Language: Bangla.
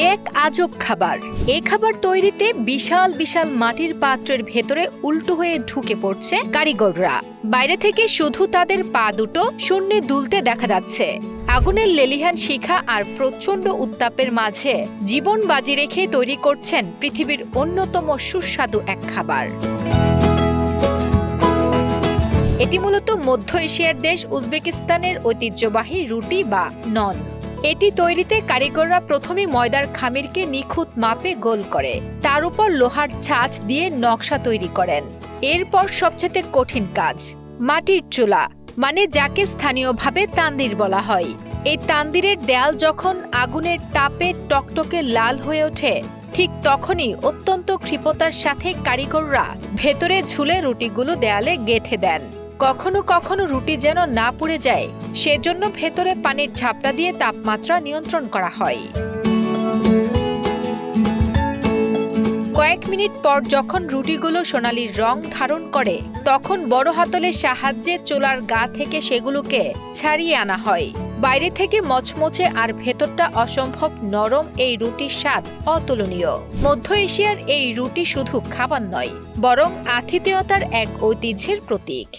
এক আজব খাবার। এই খাবার তৈরিতে বিশাল বিশাল মাটির পাত্রের ভেতরে উল্টো হয়ে ঢুকে পড়ছে কারিগররা। বাইরে থেকে শুধু তাদের পা দুটো শূন্যে দুলতে দেখা যাচ্ছে। আগুনের লেলিহান শিখা আর প্রচন্ড উত্তাপের মাঝে জীবন বাজি রেখে তৈরি করছেন পৃথিবীর অন্যতম সুস্বাদু এক খাবার। এটি মূলত মধ্য এশিয়ার দেশ উজবেকিস্তানের ঐতিহ্যবাহী রুটি বা নন। এটি তৈরিতে কারিগররা প্রথমে ময়দার খামিরকে নিখুঁত মাপে গোল করে তার উপর লোহার ছাঁচ দিয়ে নকশা তৈরি করেন। এরপর সবচেয়ে কঠিন কাজ, মাটির চুলা, মানে যাকে স্থানীয়ভাবে তান্দির বলা হয়। এই তান্দিরের দেয়াল যখন আগুনের তাপে টকটকে লাল হয়ে ওঠে, ঠিক তখনই অত্যন্ত ক্ষিপ্রতার সাথে কারিগররা ভেতরে ঝুলে রুটিগুলো দেয়ালে গেঁথে দেন। কখনো কখনো রুটি যেন না পুড়ে যায়, সেজন্য ভেতরে পানির ঝাপটা দিয়ে তাপমাত্রা নিয়ন্ত্রণ করা হয়। কয়েক মিনিট পর যখন রুটিগুলো সোনালী রং ধারণ করে, তখন বড় হাতলের সাহায্যে চুলার গা থেকে সেগুলোকে ছাড়িয়ে আনা হয়। বাইরে থেকে মচমচে আর ভেতরটা অসম্ভব নরম এই রুটির স্বাদ অতুলনীয়। মধ্য এশিয়ার এই রুটি শুধু খাবার নয়, বরং আতিথেয়তার এক ঐতিহ্যের প্রতীক।